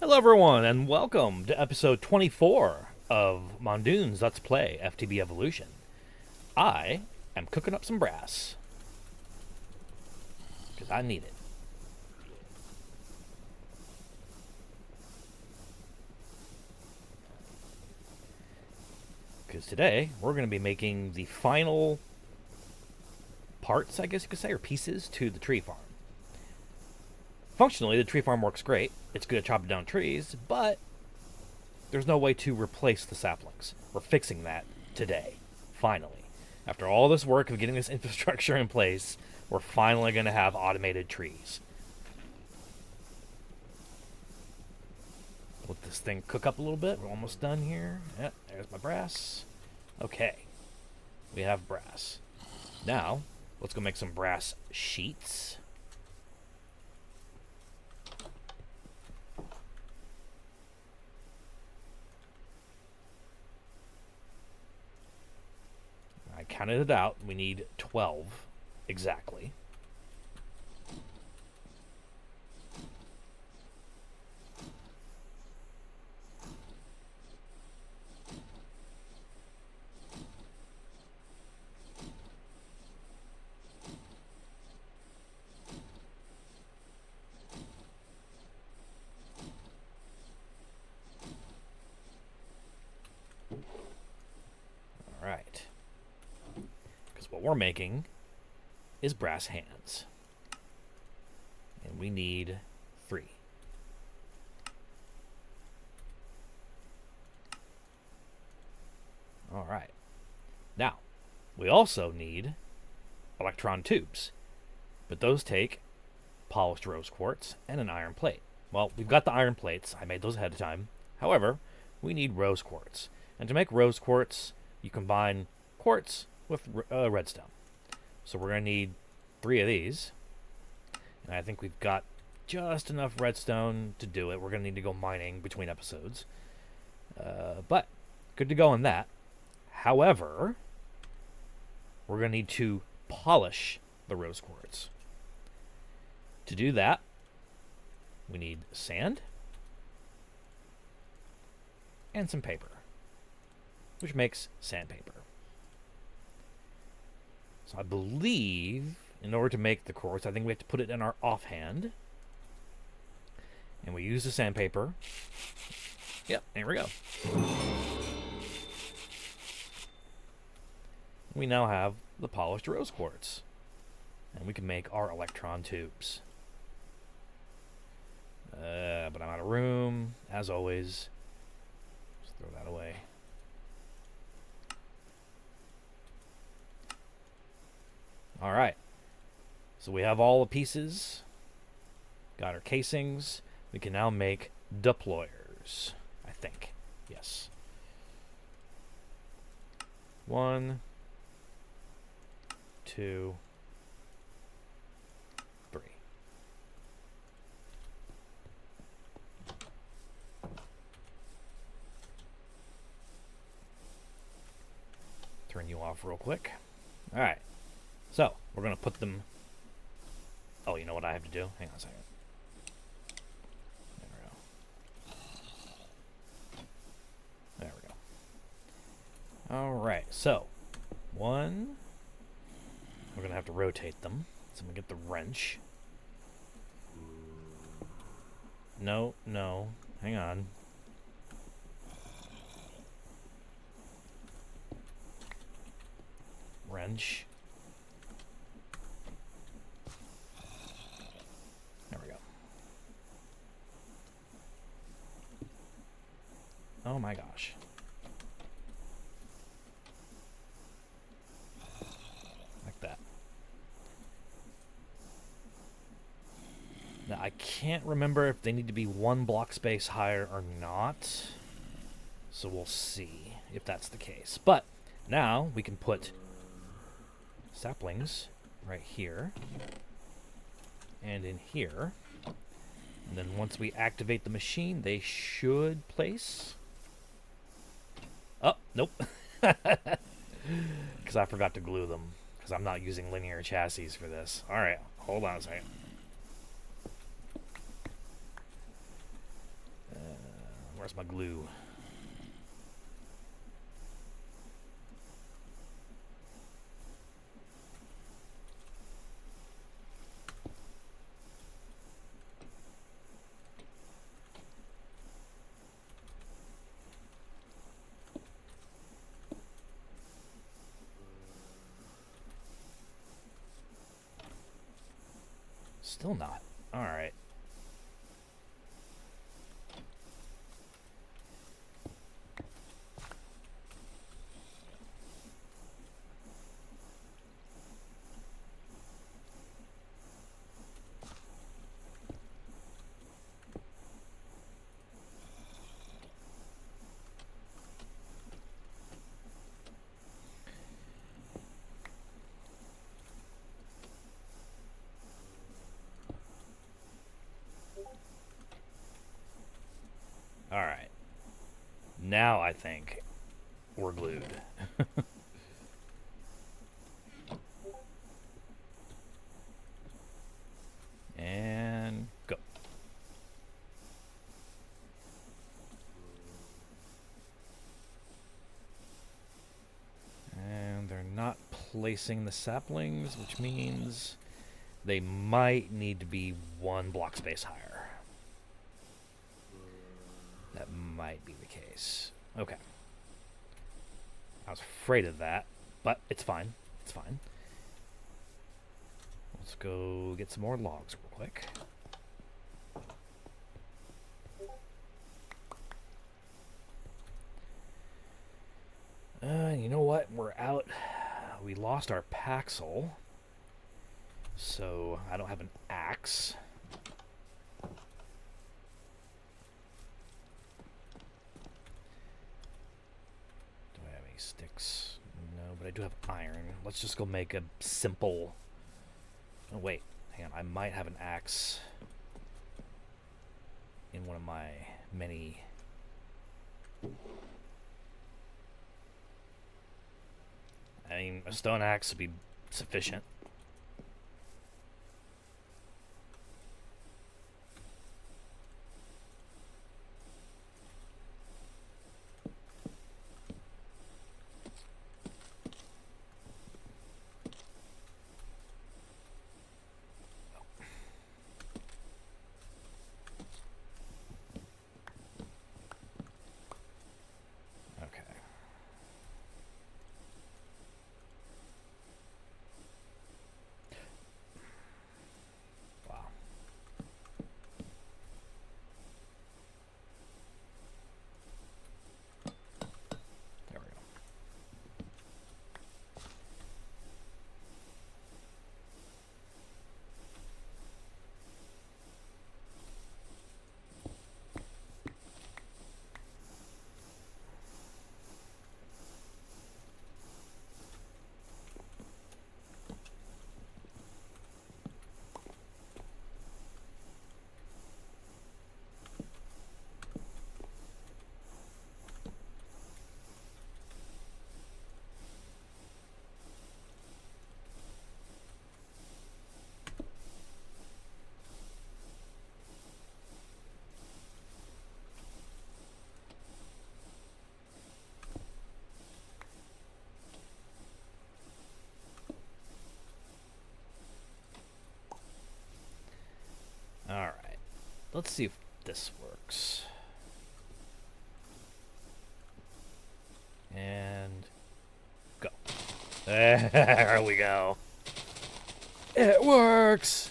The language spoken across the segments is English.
Hello, everyone, and welcome to episode 24 of Mondoon's Let's Play FTB Evolution. I am cooking up some brass because I need it. Because today we're going to be making the final parts, I guess you could say, or pieces to the tree farm. Functionally, the tree farm works great. It's good at chopping down trees, but there's no way to replace the saplings. We're fixing that today, finally. After all this work of getting this infrastructure in place, we're finally going to have automated trees. Let this thing cook up a little bit. We're almost done here. Yep, there's my brass. Okay, we have brass. Now, let's go make some brass sheets. I counted it out. We need 12 exactly. All right. What we're making is brass hands. And we need 3. Alright. Now, we also need electron tubes. But those take polished rose quartz and an iron plate. Well, we've got the iron plates. I made those ahead of time. However, we need rose quartz. And to make rose quartz, you combine quartz with redstone. So we're going to need 3 of these. And I think we've got just enough redstone to do it. We're going to need to go mining between episodes. But good to go on that. However, we're going to need to polish the rose quartz. To do that, we need sand and some paper, which makes sandpaper. So I believe in order to make the quartz, I think we have to put it in our offhand. And we use the sandpaper. Yep, there we go. We now have the polished rose quartz. And we can make our electron tubes. But I'm out of room, as always. Just throw that away. Alright, so we have all the pieces, got our casings. We can now make deployers, I think. Yes. 1, 2, 3. Turn you off real quick. Alright. So, we're going to put them... Oh, you know what I have to do? Hang on a second. There we go. There we go. Alright, so... 1... We're going to have to rotate them. So I'm going to get the wrench. No, no. Hang on. Wrench. Oh my gosh. Like that. Now, I can't remember if they need to be 1 block space higher or not. So we'll see if that's the case. But now we can put saplings right here. And in here. And then once we activate the machine, they should place... Oh, nope. Because I forgot to glue them. Because I'm not using linear chassis for this. Alright, hold on a second. Where's my glue? Still not. All right. All right. Now I think we're glued. And go. And they're not placing the saplings, which means they might need to be one block space higher. That might be the case. Okay. I was afraid of that, but it's fine. It's fine. Let's go get some more logs real quick. You know what? We're out. We lost our paxel, so I don't have an axe. Sticks. No, but I do have iron. Let's just go make a simple... Oh, wait. Hang on. I might have an axe in one of my many... I mean, a stone axe would be sufficient. Alright. Let's see if this works. And go. There we go. It works!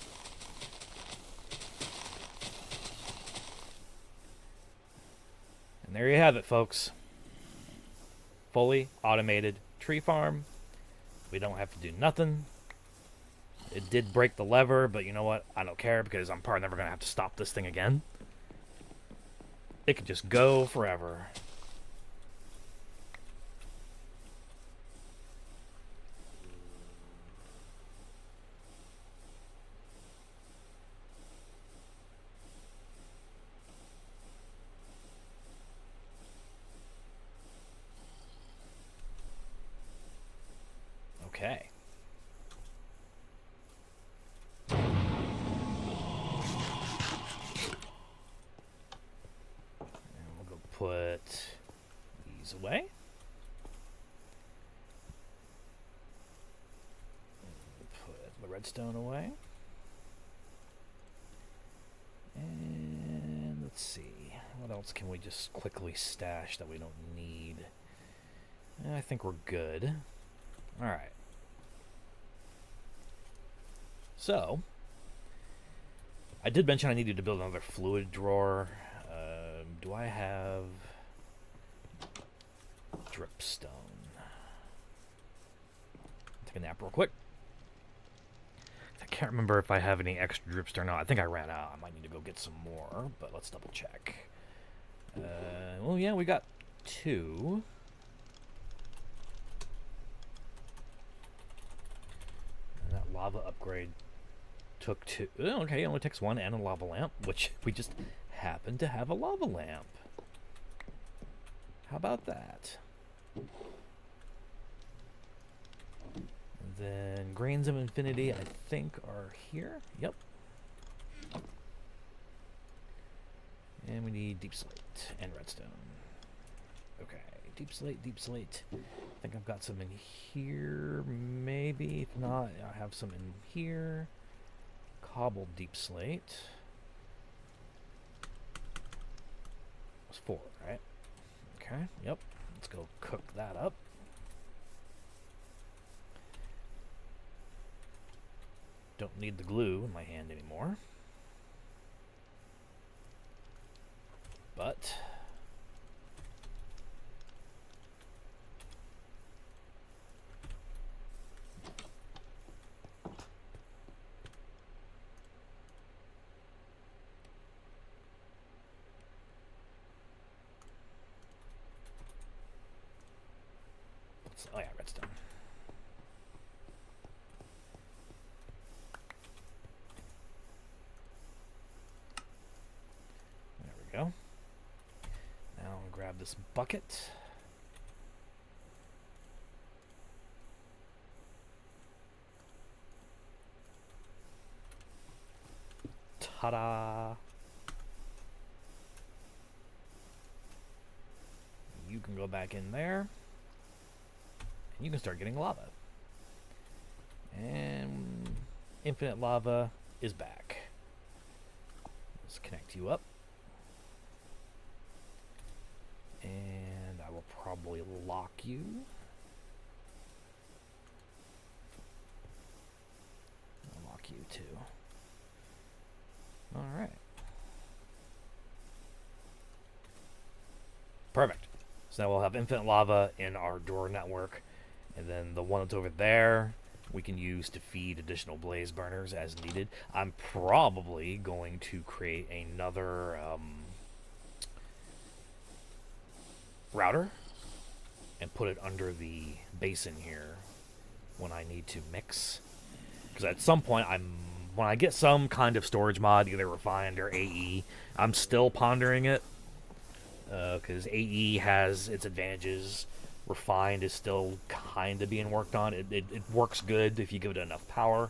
And there you have it, folks. Fully automated tree farm. We don't have to do nothing. It did break the lever, but you know what? I don't care because I'm probably never going to have to stop this thing again. It could just go forever. Okay. put these away. Put the redstone away. And let's see. What else can we just quickly stash that we don't need? I think we're good. Alright. So, I did mention I needed to build another fluid drawer. Do I have dripstone? Take a nap real quick. I can't remember if I have any extra dripstone or not. I think I ran out. I might need to go get some more, but let's double check. Well, yeah, we got 2. And that lava upgrade took 2. Oh, okay, it only takes 1 and a lava lamp, which we just happen to have a lava lamp. How about that? And then grains of infinity, I think, are here. Yep. And we need deep slate and redstone. Okay, deep slate, deep slate. I think I've got some in here, maybe. If not, I have some in here. Cobbled deep slate. It was 4, right? Okay, yep. Let's go cook that up. Don't need the glue in my hand anymore. But oh yeah, redstone. There we go. Now I'll grab this bucket. Ta-da! You can go back in there. And you can start getting lava. And infinite lava is back. Let's connect you up. And I will probably lock you. I'll lock you too. Alright. Perfect. So now we'll have infinite lava in our drawer network. And then the one that's over there, we can use to feed additional blaze burners as needed. I'm probably going to create another router and put it under the basin here when I need to mix. Because at some point, when I get some kind of storage mod, either refined or AE, I'm still pondering it. Because AE has its advantages. Refined is still kind of being worked on. It works good if you give it enough power.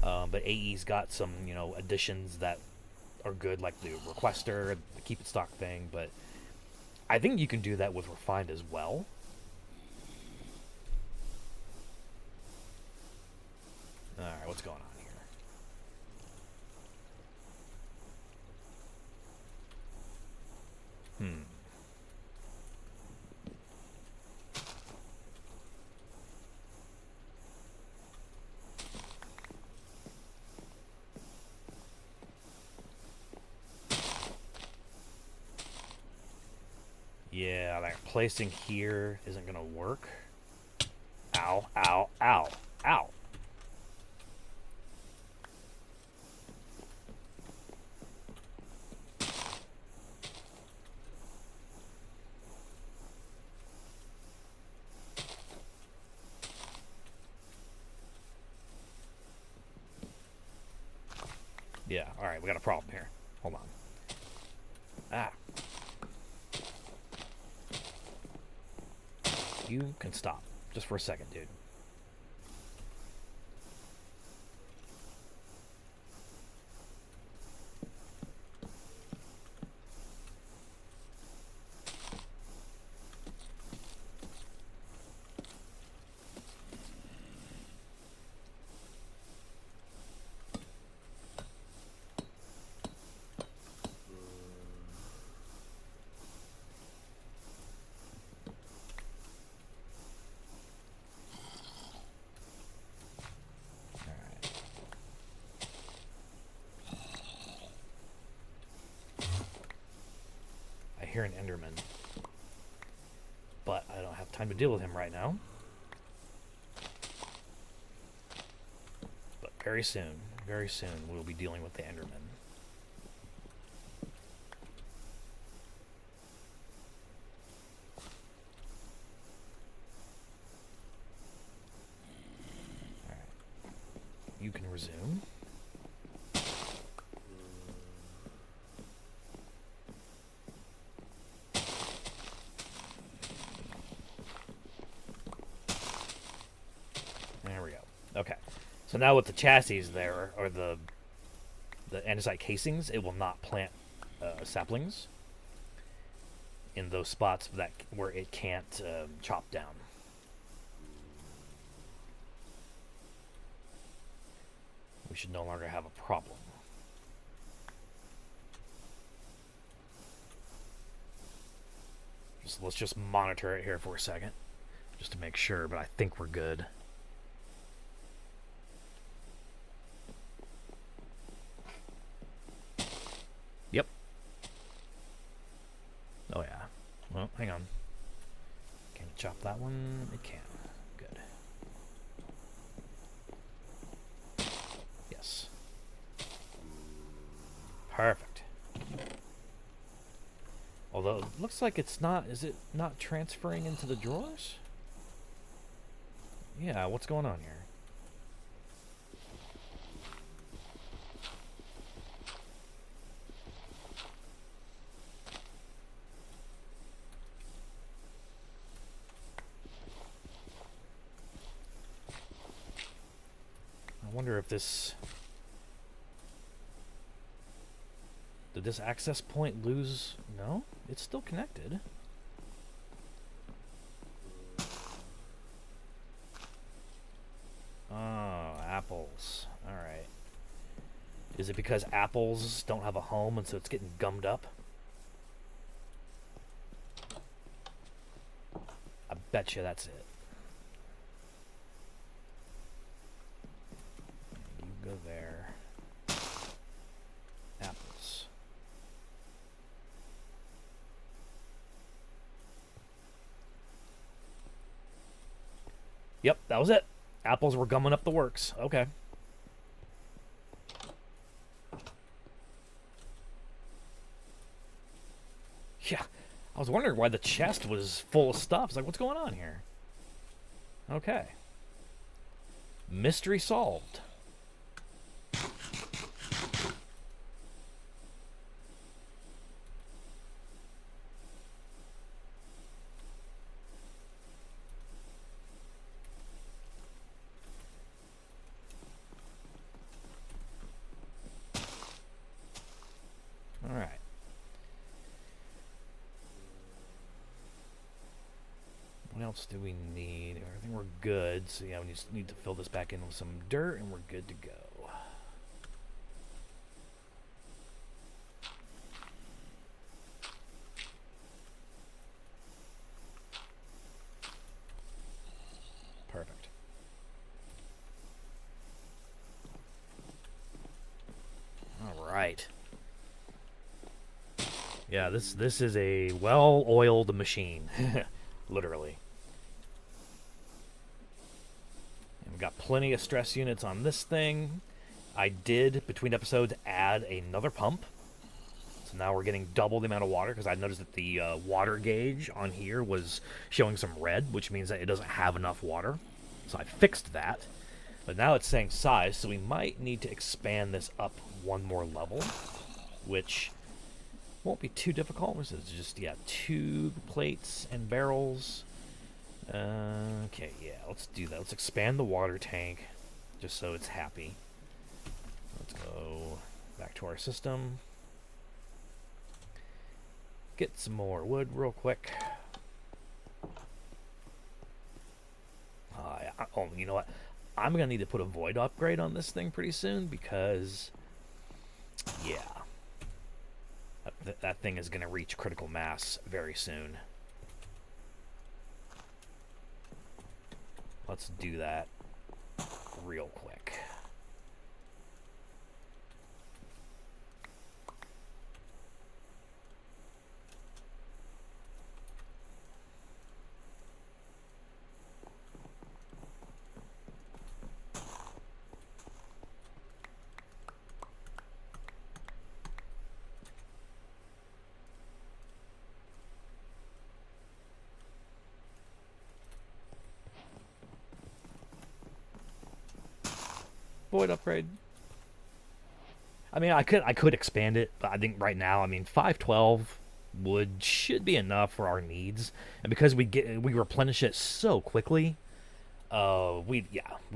But AE's got some, additions that are good, like the requester, the keep it stock thing. But I think you can do that with refined as well. Alright, what's going on here? Yeah, like placing here isn't gonna work. Ow, ow, ow, ow. Yeah, alright, we got a problem here. Hold on. Ah. You can stop. Just for a second, dude. hear an Enderman. But I don't have time to deal with him right now. But very soon, we'll be dealing with the Enderman. You can resume. There we go. Okay. So now with the chassis there, or the andesite casings, it will not plant saplings in those spots where it can't chop down. We should no longer have a problem. Let's just monitor it here for a second, just to make sure, but I think we're good. Yep. Oh yeah. Well, hang on. Can it chop that one? It can. Good. Yes. Perfect. Although it looks like it's not, is it not transferring into the drawers? Yeah, what's going on here? I wonder if this... Did this access point lose? No? It's still connected. Oh, apples. Alright. Is it because apples don't have a home and so it's getting gummed up? I bet you that's it. You go there. Apples. Yep, that was it. Apples were gumming up the works. Okay. Yeah. I was wondering why the chest was full of stuff. It's like, what's going on here? Okay. Mystery solved. Alright. What else do we need? I think we're good. So yeah, we just need to fill this back in with some dirt and we're good to go. Perfect. Alright. Yeah, this is a well-oiled machine. Literally. And we've got plenty of stress units on this thing. I did, between episodes, add another pump. So now we're getting double the amount of water, because I noticed that the water gauge on here was showing some red, which means that it doesn't have enough water. So I fixed that. But now it's saying size, so we might need to expand this up one more level, which won't be too difficult. This is just, yeah, 2 plates and barrels. Okay, yeah, let's do that. Let's expand the water tank, just so it's happy. Let's go back to our system. Get some more wood real quick. Yeah. Oh, you know what? I'm going to need to put a void upgrade on this thing pretty soon because, yeah, that thing is going to reach critical mass very soon. Let's do that real quick. void upgrade. I mean, I could expand it, but I think right now, I mean, 512 wood should be enough for our needs, and because we replenish it so quickly, we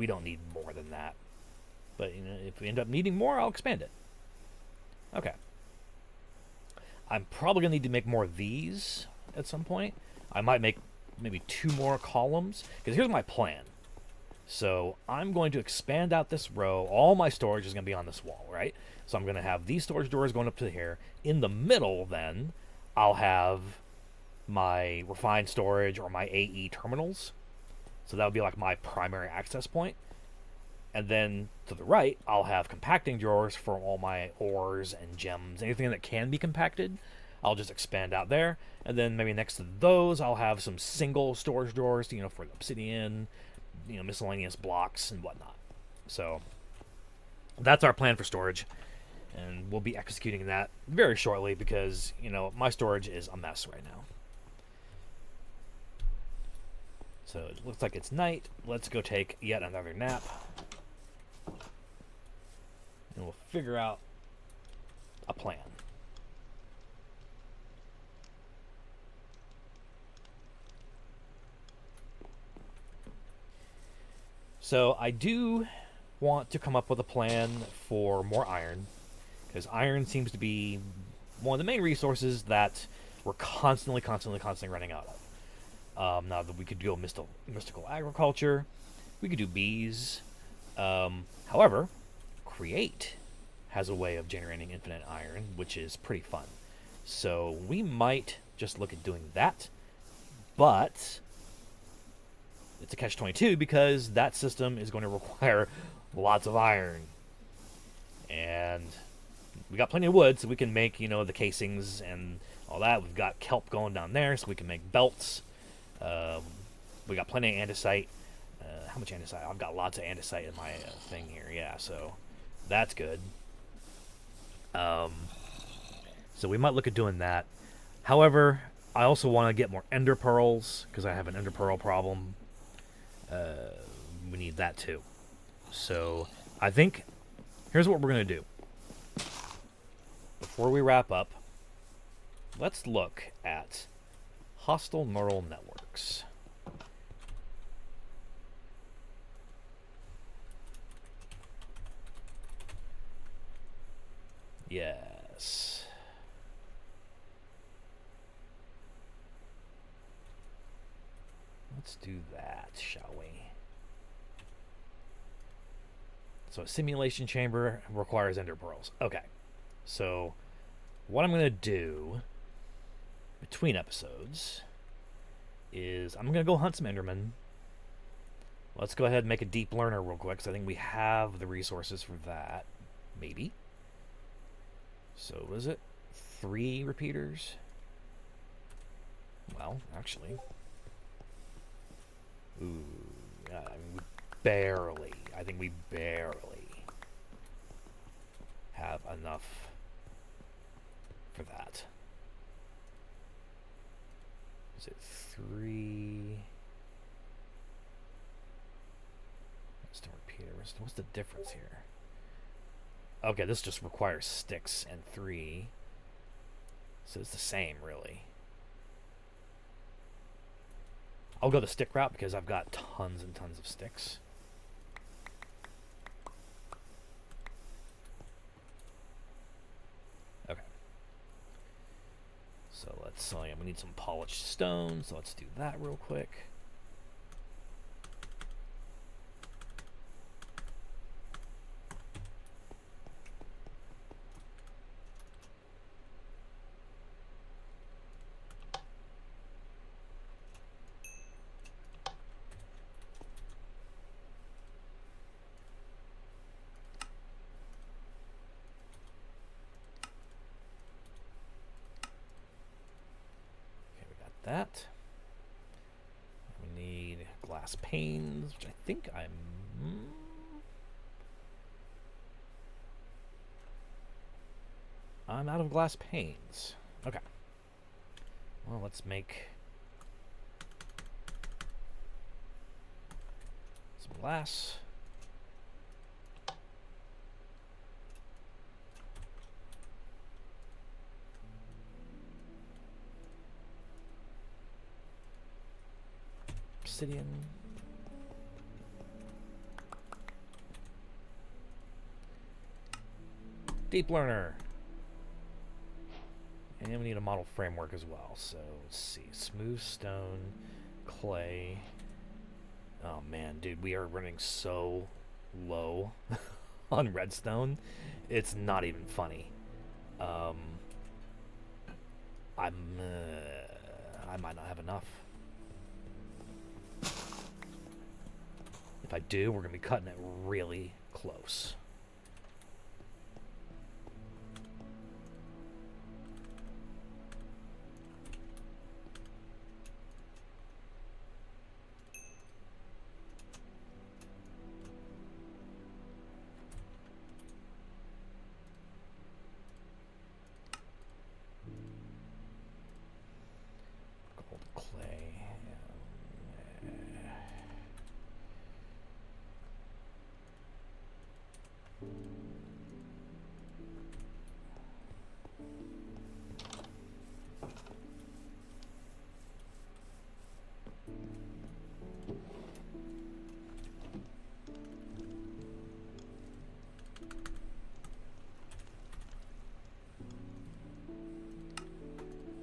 don't need more than that. But you know, if we end up needing more, I'll expand it. Okay. I'm probably gonna need to make more of these at some point. I might make maybe 2 more columns, because here's my plan. So I'm going to expand out this row. All my storage is going to be on this wall, right? So I'm going to have these storage doors going up to here. In the middle, then, I'll have my refined storage or my AE terminals. So that would be like my primary access point. And then to the right, I'll have compacting drawers for all my ores and gems, anything that can be compacted. I'll just expand out there. And then maybe next to those, I'll have some single storage drawers, you know, for the obsidian, you know, miscellaneous blocks and whatnot. So that's our plan for storage, and we'll be executing that very shortly because, you know, my storage is a mess right now. So it looks like it's night. Let's go take yet another nap, and we'll figure out a plan. So I do want to come up with a plan for more iron, because iron seems to be one of the main resources that we're constantly running out of. Now that we could go mystical agriculture, we could do bees. However, Create has a way of generating infinite iron, which is pretty fun. So we might just look at doing that, but it's a catch-22 because that system is going to require lots of iron. And we got plenty of wood, so we can make, you know, the casings and all that. We've got kelp going down there, so we can make belts. We got plenty of andesite. How much andesite? I've got lots of andesite in my thing here, yeah, so that's good. So we might look at doing that. However, I also want to get more ender pearls, because I have an ender pearl problem. We need that too. So I think here's what we're going to do. Before we wrap up, let's look at hostile neural networks. Yes. Let's do that, shall we? So a simulation chamber requires ender pearls. Okay. So what I'm going to do between episodes is I'm going to go hunt some endermen. Let's go ahead and make a deep learner real quick, because I think we have the resources for that. Maybe. So what is it? 3 repeaters? Well, actually. Ooh, barely. I think we barely have enough for that. Is it 3? Let's do repeaters. What's the difference here? Okay, this just requires sticks and 3. So it's the same, really. I'll go the stick route because I've got tons and tons of sticks. Okay. So let's, we need some polished stone, so let's do that real quick. That. We need glass panes, which I think I'm out of glass panes. Okay. Well, let's make some glass. obsidian. Deep learner. And we need a model framework as well. So let's see. Smooth stone, clay. Oh man, dude, we are running so low on redstone. It's not even funny. I might not have enough. If I do, we're gonna be cutting it really close.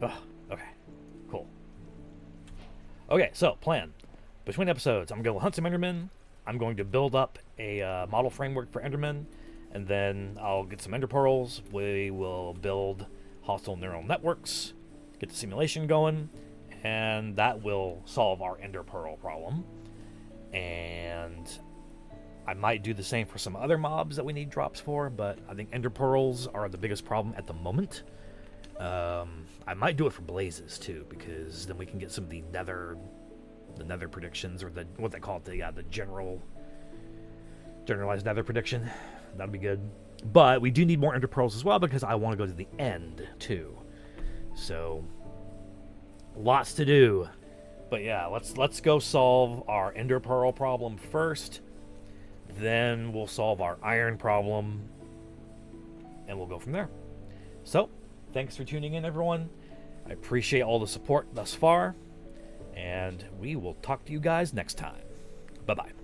Oh, okay. Cool. Okay, so plan. Between episodes, I'm going to hunt some Endermen. I'm going to build up a model framework for Endermen. And then I'll get some Ender Pearls. We will build hostile neural networks. Get the simulation going. And that will solve our Ender Pearl problem. And I might do the same for some other mobs that we need drops for. But I think Ender Pearls are the biggest problem at the moment. I might do it for blazes too, because then we can get some of the nether predictions, or what they call it, the generalized nether prediction. That'd be good. But we do need more ender pearls as well, because I want to go to the end too. So lots to do. But yeah, let's go solve our ender pearl problem first. Then we'll solve our iron problem, and we'll go from there. So thanks for tuning in, everyone. I appreciate all the support thus far, and we will talk to you guys next time. Bye-bye.